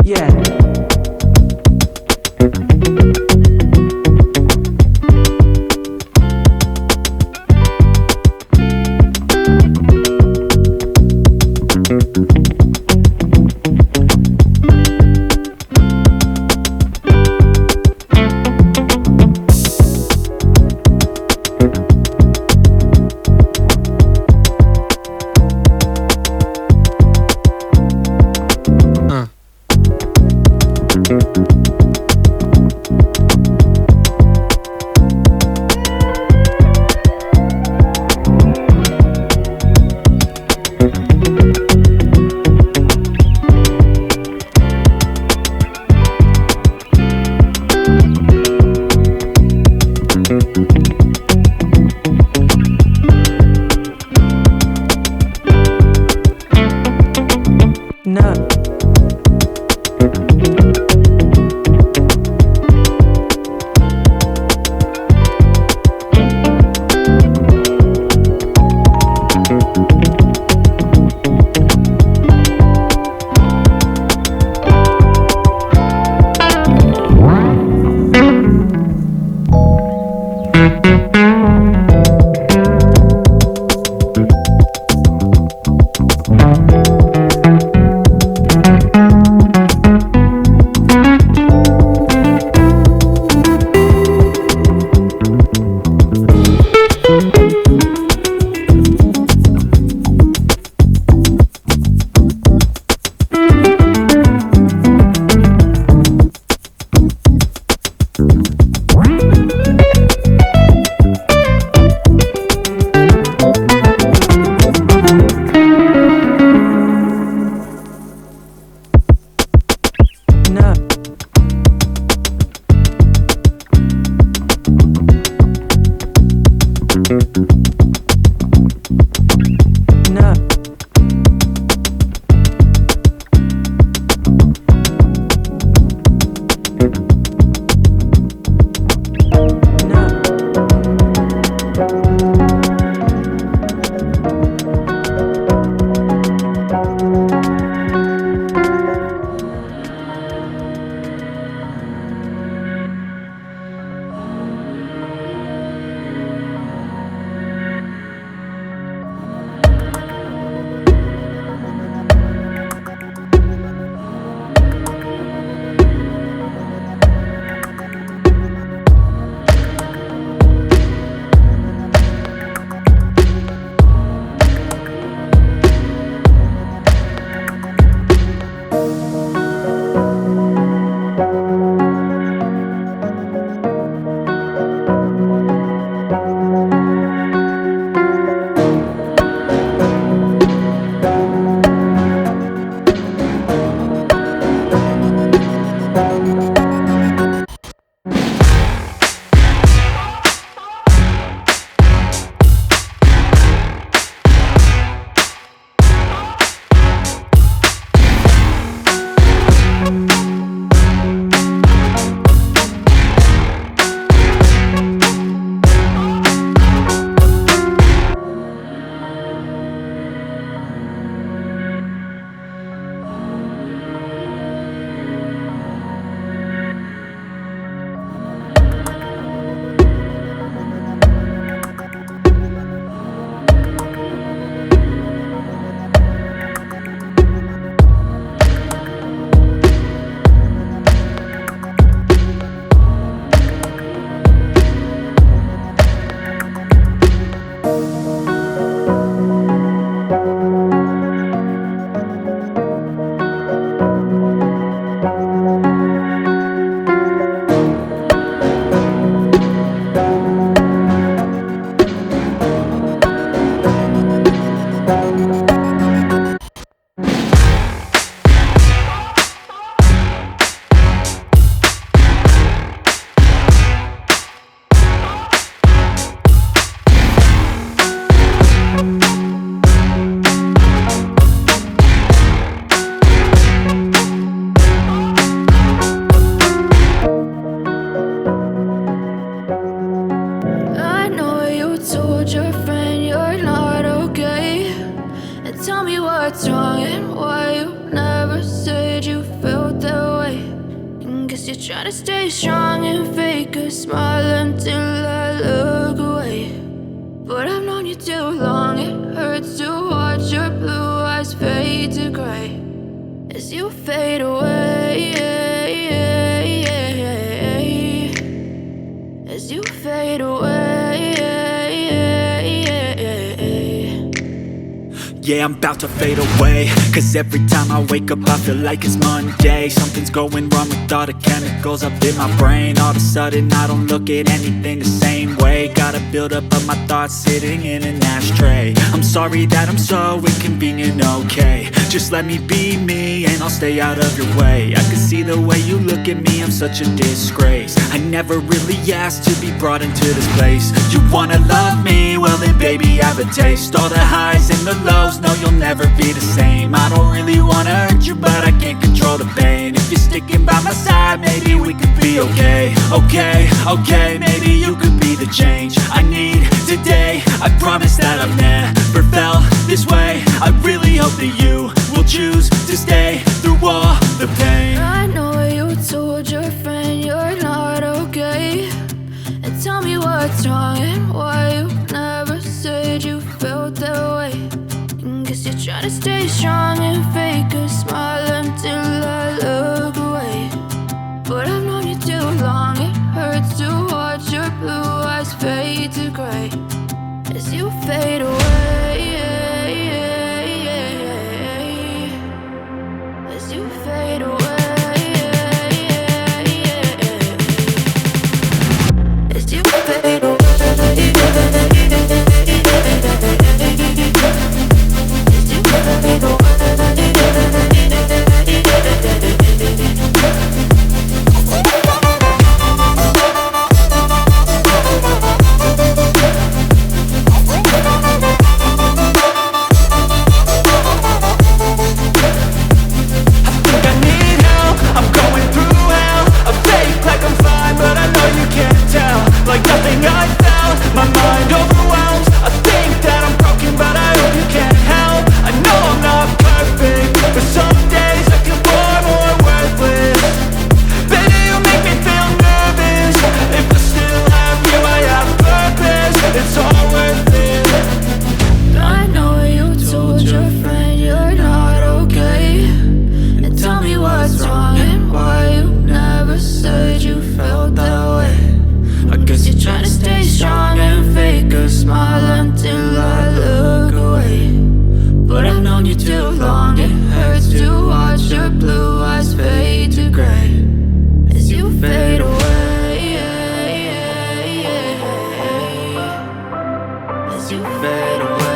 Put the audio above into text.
Yeah. No. you're trying to stay strong and fake a smile until I look away. But I've known you too long, it hurts to watch your blue eyes fade to gray as you fade away, as you fade away. Yeah, I'm about to fade away, cause every time I wake up I feel like it's Monday. Something's going wrong with all the chemicals up in my brain. All of a sudden I don't look at anything the same way. Got a buildup of my thoughts sitting in an ashtray. I'm sorry that I'm so inconvenient, okay. Just let me be me and I'll stay out of your way. I can see the way you look at me, I'm such a disgrace. I never really asked to be brought into this place. You wanna love me? Well then baby I have a taste. All the highs and the lows, no you'll never be the same. I don't really wanna hurt you but I can't control the pain. If you're sticking by my side maybe we could be okay. Okay, maybe you could be the change I need today. I promise that I've never felt this way. I really hope that you will choose to stay through all the pain. I know you told your friend you're not okay, and tell me what's wrong and why you never said you felt that way. Guess you're trying to stay strong and fake a smile until I look away. But I've known you too long, it hurts to watch your blue eyes fade to gray as you fade away, as you fade away, as you fade away. Like nothing I felt, my mind overwhelms. I think that I'm broken but I hope you can't help. I know I'm not perfect, but some days I feel far more worthless. Baby, you make me feel nervous. If I still have you, I have purpose. It's all worth it. I know you told your friend you're not okay, and tell me what's wrong and why you never said you felt that way. I guess you're trying to stay strong and fake a smile until I look away. But I've known you too long, it hurts to watch your blue eyes fade to gray as you fade away, as you fade away.